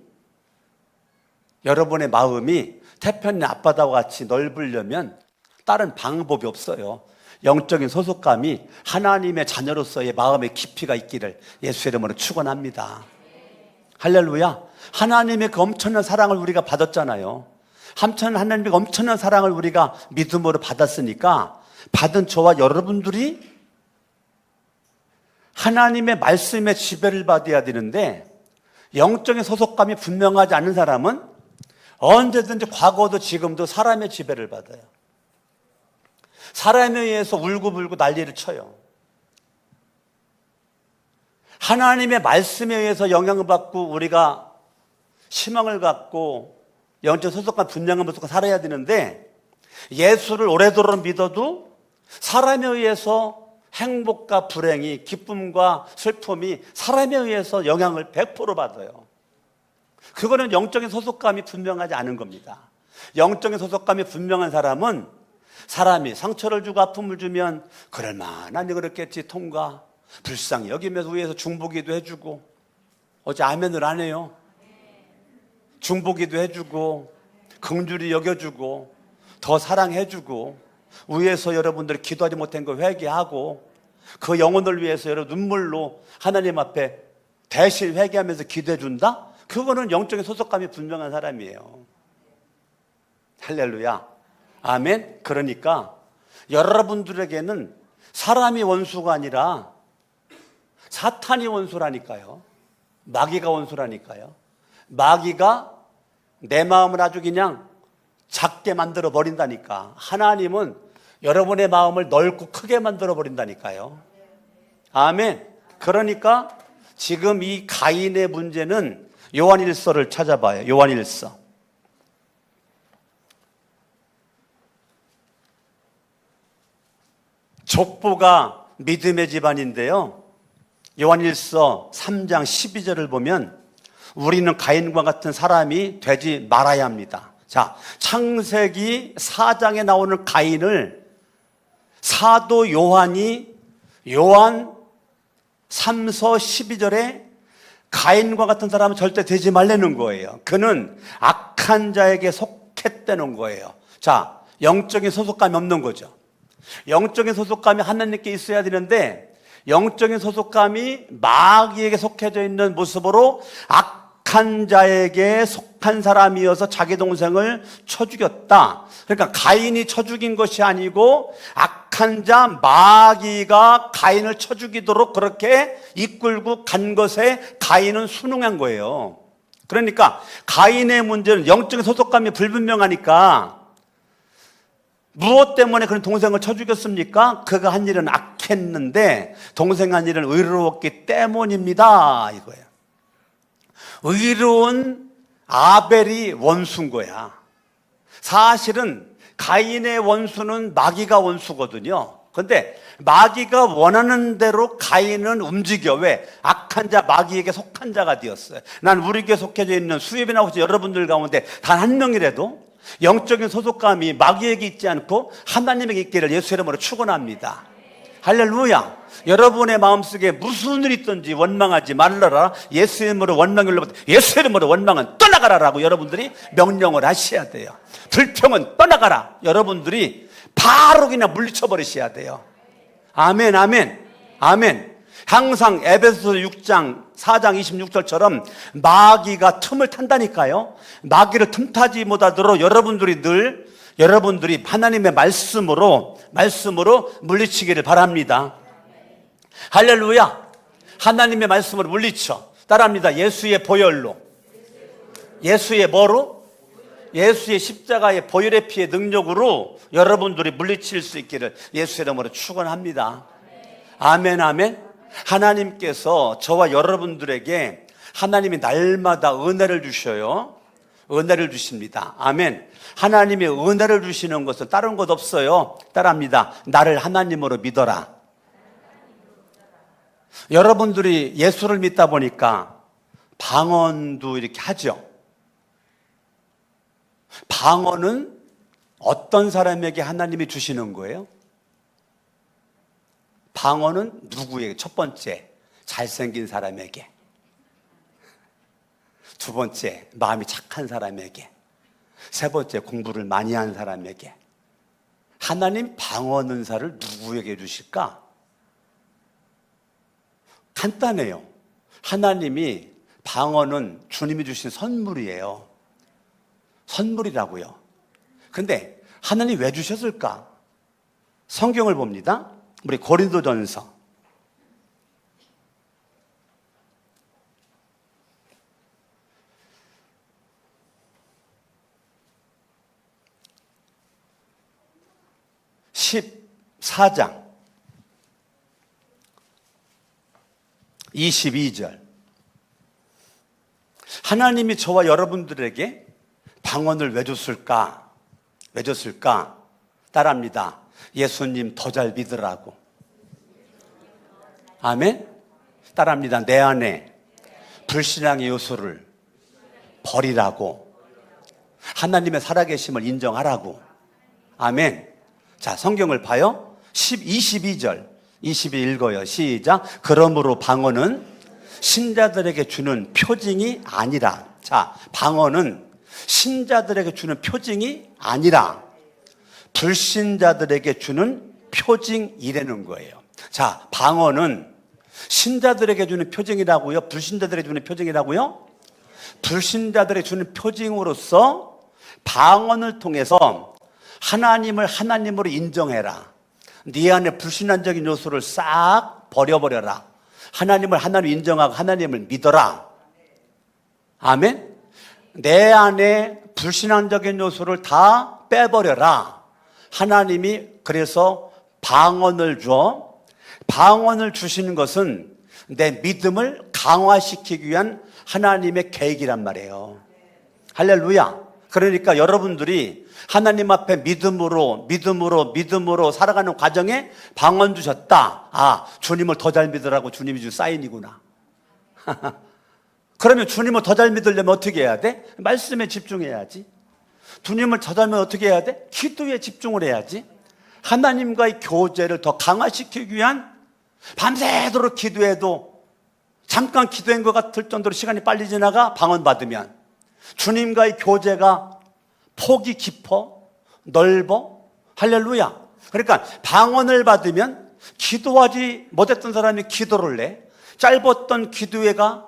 태평양 앞바다와 같이 넓으려면 다른 방법이 없어요. 영적인 소속감이 하나님의 자녀로서의 마음의 깊이가 있기를 예수의 이름으로 축원합니다. 할렐루야. 하나님의 그 엄청난 사랑을 우리가 받았잖아요. 하나님의 엄청난 사랑을 우리가 믿음으로 받았으니까 받은 저와 여러분들이 하나님의 말씀에 지배를 받아야 되는데, 영적인 소속감이 분명하지 않은 사람은 언제든지 과거도 지금도 사람의 지배를 받아요. 사람에 의해서 울고불고 난리를 쳐요. 하나님의 말씀에 의해서 영향을 받고 우리가 희망을 갖고 영적 소속감 분명한 모습과 살아야 되는데, 예수를 오래도록 믿어도 사람에 의해서 행복과 불행이, 기쁨과 슬픔이 사람에 의해서 영향을 100% 받아요. 그거는 영적인 소속감이 분명하지 않은 겁니다. 영적인 소속감이 분명한 사람은 사람이 상처를 주고 아픔을 주면 그럴만하니 그렇겠지 통과, 불쌍히 여기면서 위에서 중보기도 해주고, 어제 아멘을 안 해요. 중보기도 해주고 긍휼히 여겨주고 더 사랑해주고, 위에서 여러분들이 기도하지 못한 거 회개하고 그 영혼을 위해서 여러분 눈물로 하나님 앞에 대신 회개하면서 기도해 준다? 그거는 영적인 소속감이 분명한 사람이에요. 할렐루야. 아멘. 그러니까 여러분들에게는 사람이 원수가 아니라 사탄이 원수라니까요. 마귀가 원수라니까요. 마귀가 내 마음을 아주 그냥 작게 만들어 버린다니까. 하나님은 여러분의 마음을 넓고 크게 만들어 버린다니까요. 아멘. 그러니까 지금 이 가인의 문제는 요한일서를 찾아봐요. 요한일서. 족보가 믿음의 집안인데요, 요한일서 3장 12절을 보면 우리는 가인과 같은 사람이 되지 말아야 합니다. 자, 창세기 4장에 나오는 가인을 사도 요한이 요한 3서 12절에 가인과 같은 사람은 절대 되지 말라는 거예요. 그는 악한 자에게 속했다는 거예요. 자, 영적인 소속감이 없는 거죠. 영적인 소속감이 하나님께 있어야 되는데, 영적인 소속감이 마귀에게 속해져 있는 모습으로 악한 자에게 속한 사람이어서 자기 동생을 쳐 죽였다. 그러니까 가인이 쳐 죽인 것이 아니고 악한 자 마귀가 가인을 쳐 죽이도록 그렇게 이끌고 간 것에 가인은 순응한 거예요. 그러니까 가인의 문제는 영적인 소속감이 불분명하니까 무엇 때문에 그런 동생을 쳐 죽였습니까? 그가 한 일은 악했는데 동생 한 일은 의로웠기 때문입니다, 이거예요. 의로운 아벨이 원수인 거야. 사실은 가인의 원수는 마귀가 원수거든요. 근데 마귀가 원하는 대로 가인은 움직여. 왜? 악한 자, 마귀에게 속한 자가 되었어요. 난 우리 교회에 속해져 있는 수협이나 혹시 여러분들 가운데 단 한 명이라도 영적인 소속감이 마귀에게 있지 않고 하나님에게 있기를 예수 이름으로 축원합니다. 할렐루야. 여러분의 마음속에 무슨 일이 있든지 원망하지 말라라. 예수 이름으로 원망을 예수 이름으로 원망은 떠나가라라고 여러분들이 명령을 하셔야 돼요. 불평은 떠나가라. 여러분들이 바로 그냥 물리쳐버리셔야 돼요. 아멘, 아멘, 아멘. 항상 에베소서 6장 4장 26절처럼 마귀가 틈을 탄다니까요. 마귀를 틈타지 못하도록 여러분들이 하나님의 말씀으로 물리치기를 바랍니다. 할렐루야. 하나님의 말씀으로 물리쳐. 따라합니다. 예수의 보혈로. 예수의 뭐로? 예수의 십자가의 보혈의 피의 능력으로 여러분들이 물리칠 수 있기를 예수 이름으로 축원합니다. 아멘, 아멘. 하나님께서 저와 여러분들에게 하나님이 날마다 은혜를 주셔요. 은혜를 주십니다. 아멘. 하나님이 은혜를 주시는 것은 다른 것 없어요. 따라합니다. 나를 하나님으로 믿어라. 여러분들이 예수를 믿다 보니까 방언도 이렇게 하죠. 방언은 어떤 사람에게 하나님이 주시는 거예요? 방언은 누구에게? 첫 번째, 잘생긴 사람에게. 두 번째, 마음이 착한 사람에게. 세 번째, 공부를 많이 한 사람에게. 하나님 방언 은사를 누구에게 주실까? 간단해요. 하나님이 방언은 주님이 주신 선물이에요. 선물이라고요. 근데 하나님 왜 주셨을까? 성경을 봅니다. 우리 고린도전서 14장 22절. 하나님이 저와 여러분들에게 방언을 왜 줬을까? 왜 줬을까? 따라합니다. 예수님 더 잘 믿으라고. 아멘? 따라합니다. 내 안에 불신앙의 요소를 버리라고. 하나님의 살아계심을 인정하라고. 아멘. 자, 성경을 봐요. 22절 22 읽어요. 시작. 그러므로 방언은 신자들에게 주는 표징이 아니라. 자, 방언은 신자들에게 주는 표징이 아니라 불신자들에게 주는 표징이라는 거예요. 자, 방언은 신자들에게 주는 표징이라고요? 불신자들에게 주는 표징이라고요? 불신자들에게 주는 표징으로서 방언을 통해서 하나님을 하나님으로 인정해라. 네 안에 불신앙적인 요소를 싹 버려버려라. 하나님을 하나님 인정하고 하나님을 믿어라. 아멘? 내 안에 불신앙적인 요소를 다 빼버려라. 하나님이 그래서 방언을 줘. 방언을 주시는 것은 내 믿음을 강화시키기 위한 하나님의 계획이란 말이에요. 할렐루야. 그러니까 여러분들이 하나님 앞에 믿음으로 살아가는 과정에 방언 주셨다. 아, 주님을 더 잘 믿으라고 주님이 준 사인이구나. 그러면 주님을 더 잘 믿으려면 어떻게 해야 돼? 말씀에 집중해야지. 주님을 더 잘 믿으면 어떻게 해야 돼? 기도에 집중을 해야지. 하나님과의 교제를 더 강화시키기 위한 밤새도록 기도해도 잠깐 기도한 것 같을 정도로 시간이 빨리 지나가 방언 받으면 주님과의 교제가 폭이 깊어 넓어. 할렐루야. 그러니까 방언을 받으면 기도하지 못했던 사람이 기도를 해. 짧았던 기도가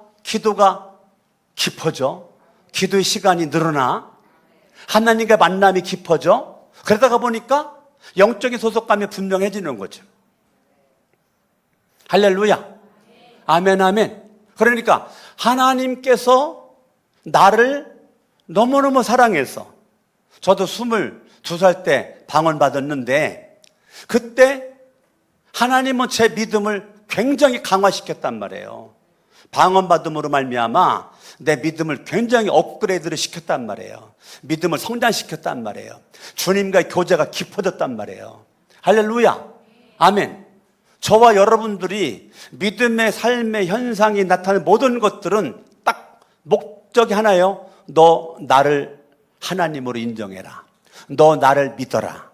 깊어져. 기도의 시간이 늘어나. 하나님과 만남이 깊어져. 그러다가 보니까 영적인 소속감이 분명해지는 거죠. 할렐루야. 아멘, 아멘. 그러니까 하나님께서 나를 너무너무 사랑해서, 저도 2살 때 방언 받았는데 그때 하나님은 제 믿음을 굉장히 강화시켰단 말이에요. 방언 받음으로 말미암아 내 믿음을 굉장히 업그레이드를 시켰단 말이에요. 믿음을 성장시켰단 말이에요. 주님과의 교제가 깊어졌단 말이에요. 할렐루야, 아멘. 저와 여러분들이 믿음의 삶의 현상이 나타나는 모든 것들은 딱 목적이 하나예요. 너 나를 하나님으로 인정해라. 너 나를 믿어라.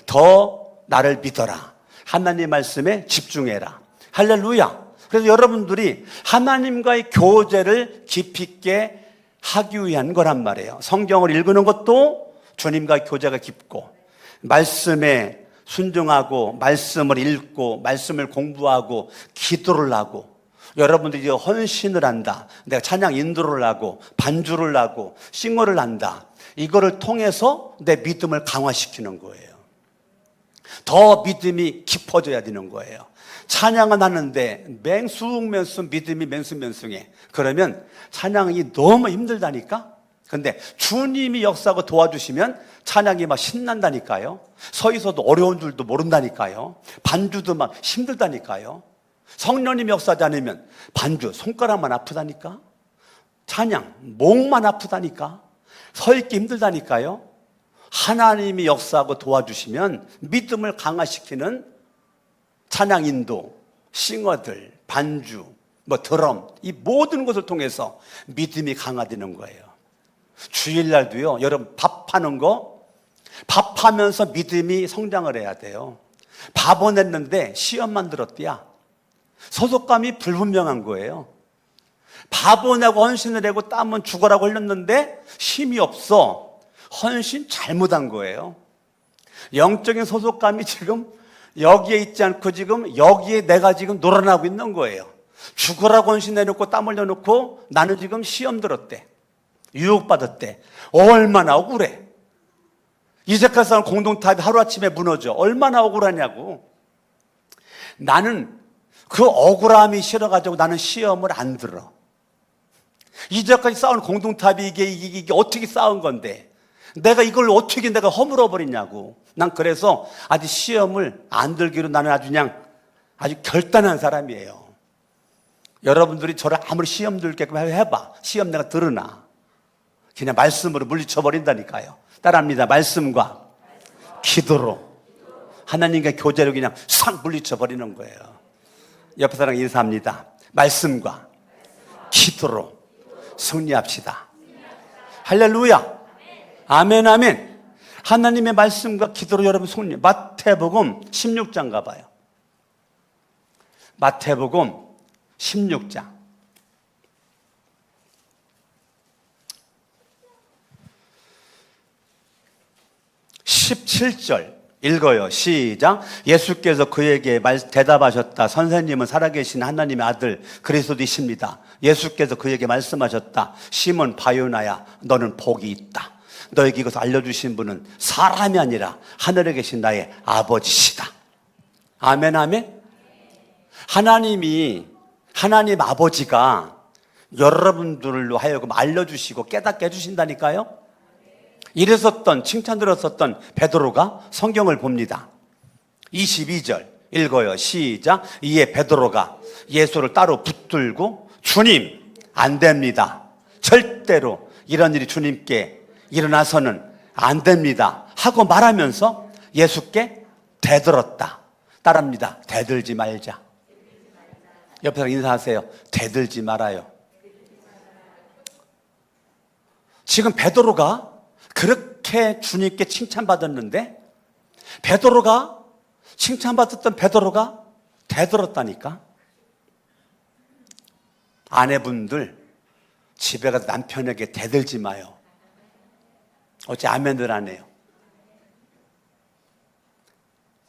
더 나를 믿어라. 하나님 말씀에 집중해라. 할렐루야. 그래서 여러분들이 하나님과의 교제를 깊이 있게 하기 위한 거란 말이에요. 성경을 읽는 것도 주님과의 교제가 깊고, 말씀에 순종하고, 말씀을 읽고, 말씀을 공부하고, 기도를 하고, 여러분들이 이제 헌신을 한다. 내가 찬양 인도를 하고, 반주를 하고, 싱어를 한다. 이거를 통해서 내 믿음을 강화시키는 거예요. 더 믿음이 깊어져야 되는 거예요. 찬양은 하는데 맹숭맹숭 믿음이 맹숭맹숭해. 그러면 찬양이 너무 힘들다니까? 근데 주님이 역사하고 도와주시면 찬양이 막 신난다니까요. 서 있어도 어려운 줄도 모른다니까요. 반주도 막 힘들다니까요. 성령님 역사하지 않으면 반주 손가락만 아프다니까? 찬양 목만 아프다니까? 서 있기 힘들다니까요. 하나님이 역사하고 도와주시면 믿음을 강화시키는 찬양 인도, 싱어들, 반주, 드럼, 이 모든 것을 통해서 믿음이 강화되는 거예요. 주일날도요, 여러분 밥하는 거, 밥하면서 믿음이 성장을 해야 돼요. 밥 보냈는데 시험만 들었대야. 소속감이 불분명한 거예요. 밥 보내고 헌신을 하고 땀은 죽어라고 흘렸는데 힘이 없어. 헌신 잘못한 거예요. 영적인 소속감이 지금 여기에 있지 않고 지금 여기에 내가 지금 놀아나고 있는 거예요. 죽으라고 헌신해놓고 땀 흘려놓고 나는 지금 시험 들었대. 유혹받았대. 얼마나 억울해. 이세카 사람 공동탑이 하루아침에 무너져. 얼마나 억울하냐고. 나는 그 억울함이 싫어가지고 나는 시험을 안 들어. 이제까지 쌓은 공동탑이 이게 어떻게 쌓은 건데 내가 이걸 어떻게 내가 허물어 버리냐고. 난 그래서 아직 시험을 안 들기로 나는 아주 결단한 사람이에요. 여러분들이 저를 아무리 시험 들게끔 해봐. 시험 내가 들으나 그냥 말씀으로 물리쳐 버린다니까요. 따라합니다. 말씀과 기도로 하나님과 교제로 그냥 싹 물리쳐 버리는 거예요. 옆에 사람 인사합니다. 말씀과 기도로 승리합시다. 할렐루야. 아멘, 아멘. 하나님의 말씀과 기도로 여러분 승리. 마태복음 16장 가봐요. 마태복음 16장. 17절 읽어요. 시작. 예수께서 그에게 대답하셨다. 선생님은 살아계신 하나님의 아들 그리스도이십니다. 예수께서 그에게 말씀하셨다. 시몬 바요나야, 너는 복이 있다. 너에게 이것을 알려주신 분은 사람이 아니라 하늘에 계신 나의 아버지시다. 아멘, 아멘. 하나님 아버지가 여러분들로 하여금 알려주시고 깨닫게 해주신다니까요. 이랬었던, 칭찬 들었었던 베드로가 성경을 봅니다. 22절 읽어요. 시작. 이에 베드로가 예수를 따로 붙들고 주님, 안 됩니다. 절대로 이런 일이 주님께 일어나서는 안 됩니다 하고 말하면서 예수께 대들었다. 따라합니다. 대들지 말자. 옆에서 인사하세요. 대들지 말아요. 지금 베드로가 그렇게 주님께 칭찬받았는데 베드로가 칭찬받았던 베드로가 대들었다니까. 아내분들 집에 가서 남편에게 대들지 마요. 어째 아멘들 안 해요.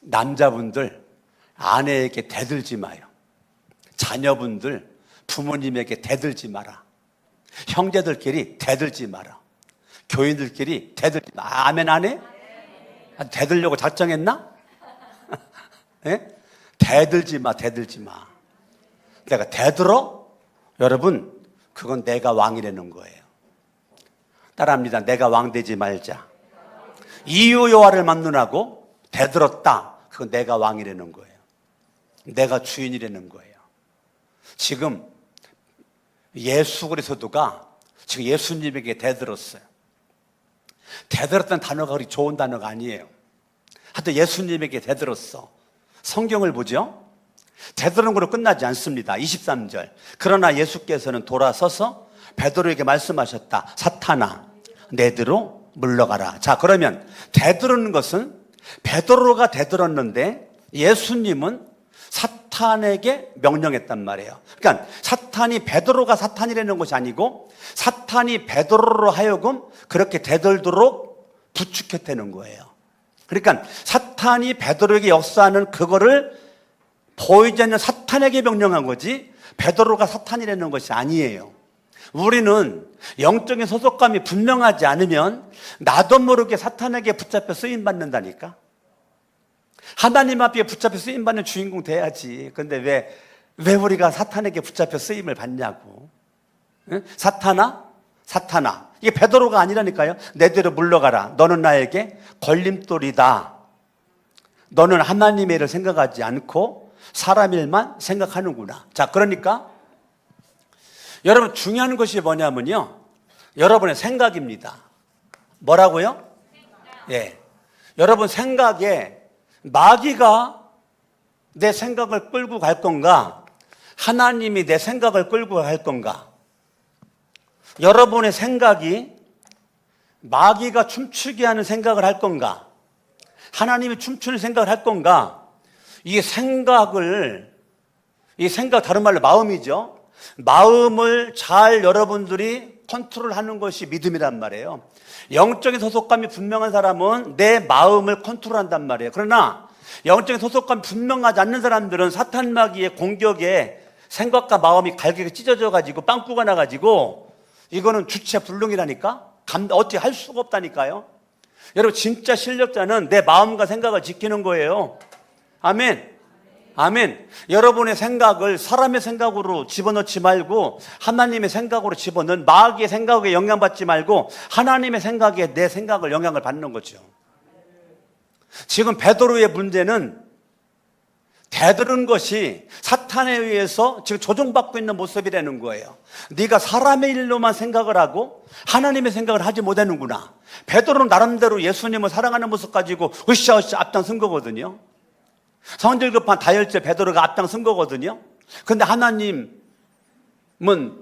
남자분들 아내에게 대들지 마요. 자녀분들 부모님에게 대들지 마라. 형제들끼리 대들지 마라. 교인들끼리 대들지 마. 아멘 안 해? 대들려고 작정했나? 네? 대들지 마. 대들지 마. 내가 대들어? 여러분 그건 내가 왕이라는 거예요. 따라합니다. 내가 왕 되지 말자. 이유 여호와를 만론하고 대들었다. 그건 내가 왕이라는 거예요. 내가 주인이라는 거예요. 지금 예수 그리스도가 지금 예수님에게 대들었어요. 대들었다는 단어가 그렇게 좋은 단어가 아니에요. 하여튼 예수님에게 대들었어. 성경을 보죠. 대들은 거로 끝나지 않습니다. 23절. 그러나 예수께서는 돌아서서 베드로에게 말씀하셨다. 사탄아, 내대로 물러가라. 자, 그러면 대들은 것은 베드로가 대들었는데 예수님은 사탄에게 명령했단 말이에요. 그러니까 사탄이 베드로가 사탄이라는 것이 아니고 사탄이 베드로로 하여금 그렇게 대들도록 부축했다는 거예요. 그러니까 사탄이 베드로에게 역사하는 그거를 보이지 않는 사탄에게 명령한 거지 베드로가 사탄이라는 것이 아니에요. 우리는 영적인 소속감이 분명하지 않으면 나도 모르게 사탄에게 붙잡혀 쓰임받는다니까. 하나님 앞에 붙잡혀 쓰임받는 주인공 돼야지. 근데 왜 우리가 사탄에게 붙잡혀 쓰임을 받냐고. 응? 사탄아. 이게 베드로가 아니라니까요. 내대로 물러가라. 너는 나에게 걸림돌이다. 너는 하나님의 일을 생각하지 않고 사람 일만 생각하는구나. 자, 그러니까 여러분 중요한 것이 뭐냐면요. 여러분의 생각입니다. 뭐라고요? 예. 여러분 생각에 마귀가 내 생각을 끌고 갈 건가? 하나님이 내 생각을 끌고 갈 건가? 여러분의 생각이 마귀가 춤추게 하는 생각을 할 건가? 하나님이 춤추는 생각을 할 건가? 이 생각 다른 말로 마음이죠. 마음을 잘 여러분들이 컨트롤하는 것이 믿음이란 말이에요. 영적인 소속감이 분명한 사람은 내 마음을 컨트롤한단 말이에요. 그러나 영적인 소속감이 분명하지 않는 사람들은 사탄 마귀의 공격에 생각과 마음이 갈게 찢어져 가지고 빵꾸가 나 가지고 이거는 주체불능이라니까. 어떻게 할 수가 없다니까요. 여러분 진짜 실력자는 내 마음과 생각을 지키는 거예요. 아멘. 여러분의 생각을 사람의 생각으로 집어넣지 말고 하나님의 생각으로 집어넣은 마귀의 생각에 영향받지 말고 하나님의 생각에 내 생각을 영향을 받는 거죠. 지금 베드로의 문제는 대들은 것이 사탄에 의해서 지금 조종받고 있는 모습이라는 거예요. 네가 사람의 일로만 생각을 하고 하나님의 생각을 하지 못하는구나. 베드로는 나름대로 예수님을 사랑하는 모습 가지고 으쌰으쌰 앞장선 거거든요. 성질 급한 다혈질 베드로가 앞장선 거거든요. 그런데 하나님은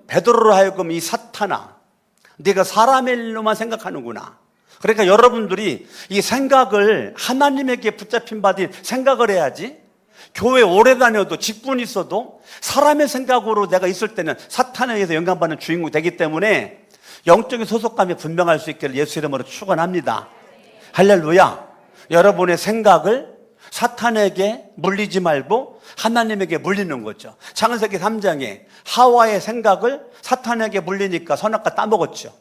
베드로로 하여금 이 사탄아, 네가 사람의 일로만 생각하는구나. 그러니까 여러분들이 이 생각을 하나님에게 붙잡힌 바디 생각을 해야지. 교회 오래 다녀도 직분 있어도 사람의 생각으로 내가 있을 때는 사탄에 의해서 영향받는 주인공이 되기 때문에 영적인 소속감이 분명할 수 있기를 예수 이름으로 축원합니다. 할렐루야. 여러분의 생각을 사탄에게 물리지 말고 하나님에게 물리는 거죠. 창세기 3장에 하와의 생각을 사탄에게 물리니까 선악과 따먹었죠.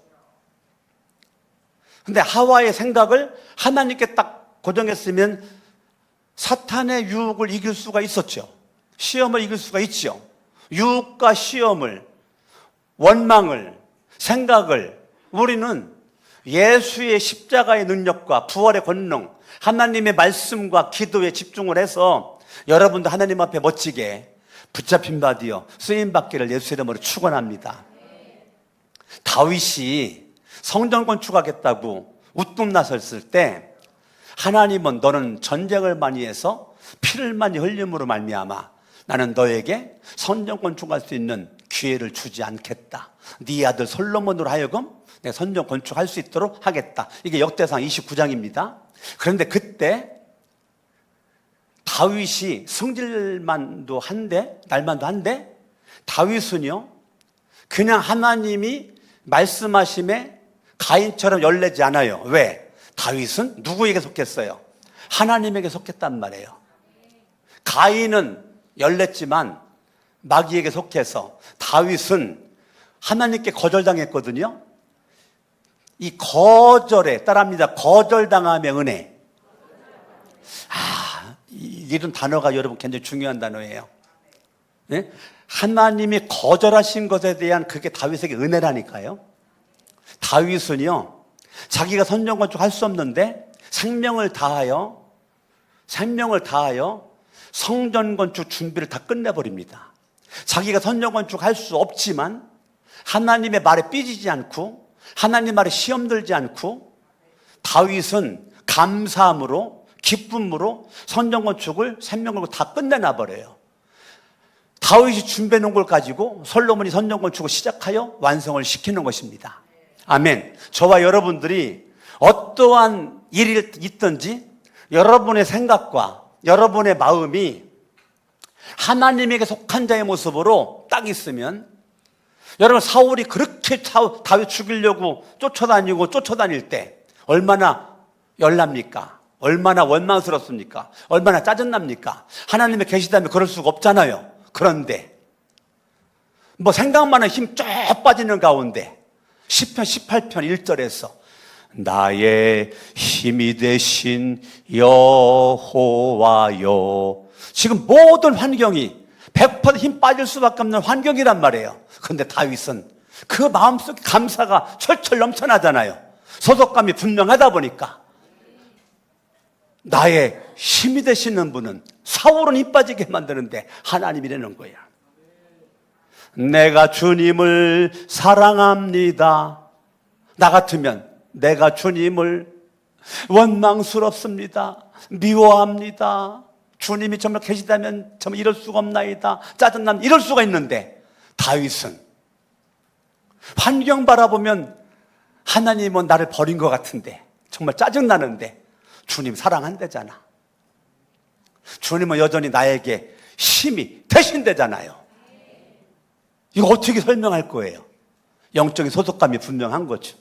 근데 하와의 생각을 하나님께 딱 고정했으면 사탄의 유혹을 이길 수가 있었죠. 시험을 이길 수가 있죠. 유혹과 시험을, 원망을, 생각을 우리는 예수의 십자가의 능력과 부활의 권능, 하나님의 말씀과 기도에 집중을 해서 여러분도 하나님 앞에 멋지게 붙잡힌 바 되어 쓰임받기를 예수 이름으로 축원합니다. 다윗이 성전 건축하겠다고 우뚝 나섰을 때 하나님은 너는 전쟁을 많이 해서 피를 많이 흘림으로 말미암아 나는 너에게 성전 건축할 수 있는 기회를 주지 않겠다. 네 아들 솔로몬으로 하여금 내 성전 건축할 수 있도록 하겠다. 이게 역대상 29장입니다. 그런데 그때 다윗이 승질만도 한데 날만도 한데 다윗은요 그냥 하나님이 말씀하심에 가인처럼 열내지 않아요. 왜? 다윗은 누구에게 속했어요? 하나님에게 속했단 말이에요. 가인은 열냈지만 마귀에게 속해서 다윗은 하나님께 거절당했거든요. 이 거절에 따라합니다. 거절당함의 은혜. 이런 단어가 여러분 굉장히 중요한 단어예요. 네? 하나님이 거절하신 것에 대한 그게 다윗에게 은혜라니까요. 다윗은요 자기가 성전 건축할 수 없는데 생명을 다하여 성전 건축 준비를 다 끝내버립니다. 자기가 성전 건축할 수 없지만 하나님의 말에 삐지지 않고 하나님 말에 시험 들지 않고 다윗은 감사함으로 기쁨으로 성전 건축을 생명 걸고 다 끝내놔 버려요. 다윗이 준비해 놓은 걸 가지고 솔로몬이 성전 건축을 시작하여 완성을 시키는 것입니다. 아멘. 저와 여러분들이 어떠한 일이 있든지 여러분의 생각과 여러분의 마음이 하나님에게 속한 자의 모습으로 딱 있으면, 여러분 사울이 그렇게 다윗 죽이려고 쫓아다닐 때 얼마나 열납니까? 얼마나 원망스럽습니까? 얼마나 짜증납니까? 하나님의 계시다면 그럴 수가 없잖아요. 그런데 뭐 생각만 하면 힘 쫙 빠지는 가운데 시편 18편 1절에서 나의 힘이 되신 여호와여, 지금 모든 환경이 100% 힘 빠질 수밖에 없는 환경이란 말이에요. 그런데 다윗은 그 마음속에 감사가 철철 넘쳐나잖아요. 소속감이 분명하다 보니까 나의 힘이 되시는 분은, 사울은 힘 빠지게 만드는데 하나님이라는 거야. 내가 주님을 사랑합니다. 나 같으면 내가 주님을 원망스럽습니다. 미워합니다. 주님이 정말 계시다면 정말 이럴 수가 없나이다. 짜증납니다. 이럴 수가 있는데 다윗은 환경 바라보면 하나님은 나를 버린 것 같은데 정말 짜증나는데 주님 사랑한대잖아. 주님은 여전히 나에게 힘이 되신대잖아요. 이거 어떻게 설명할 거예요? 영적인 소속감이 분명한 거죠.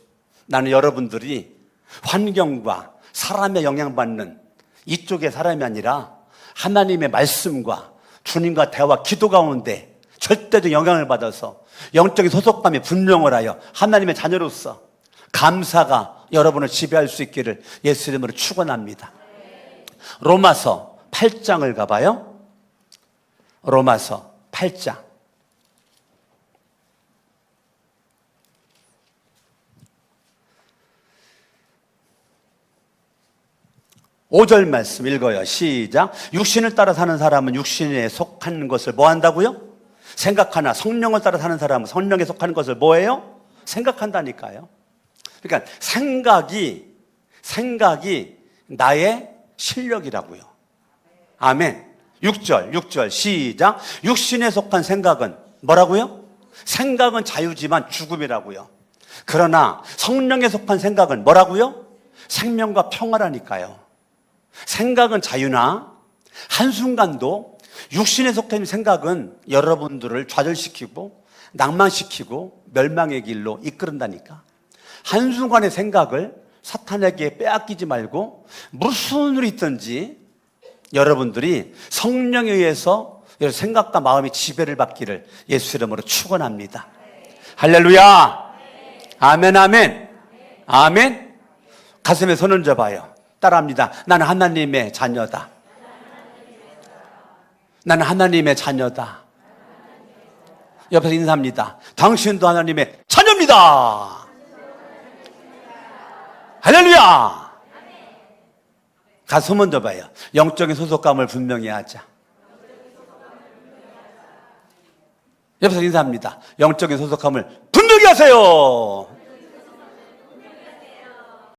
나는 여러분들이 환경과 사람의 영향받는 이쪽의 사람이 아니라 하나님의 말씀과 주님과 대화, 기도 가운데 절대적 영향을 받아서 영적인 소속감이 분명을 하여 하나님의 자녀로서 감사가 여러분을 지배할 수 있기를 예수 이름으로 축원합니다. 로마서 8장을 가봐요. 로마서 8장. 5절 말씀 읽어요. 시작. 육신을 따라 사는 사람은 육신에 속한 것을 뭐 한다고요? 생각하나 성령을 따라 사는 사람은 성령에 속하는 것을 뭐 해요? 생각한다니까요. 그러니까 생각이 나의 실력이라고요. 아멘. 6절 시작. 육신에 속한 생각은 뭐라고요? 생각은 자유지만 죽음이라고요. 그러나 성령에 속한 생각은 뭐라고요? 생명과 평화라니까요. 생각은 자유나 한순간도 육신에 속해 있는 생각은 여러분들을 좌절시키고 낭만시키고 멸망의 길로 이끌은다니까. 한순간의 생각을 사탄에게 빼앗기지 말고 무슨 일이 있든지 여러분들이 성령에 의해서 생각과 마음이 지배를 받기를 예수 이름으로 축원합니다. 할렐루야. 아멘 아멘 아멘. 가슴에 손 얹어봐요. 따라합니다. 나는 하나님의 자녀다. 나는 하나님의 자녀다. 옆에서 인사합니다. 당신도 하나님의 자녀입니다. 할렐루야. 가슴 먼저 봐요. 영적인 소속감을 분명히 하자. 옆에서 인사합니다. 영적인 소속감을 분명히 하세요.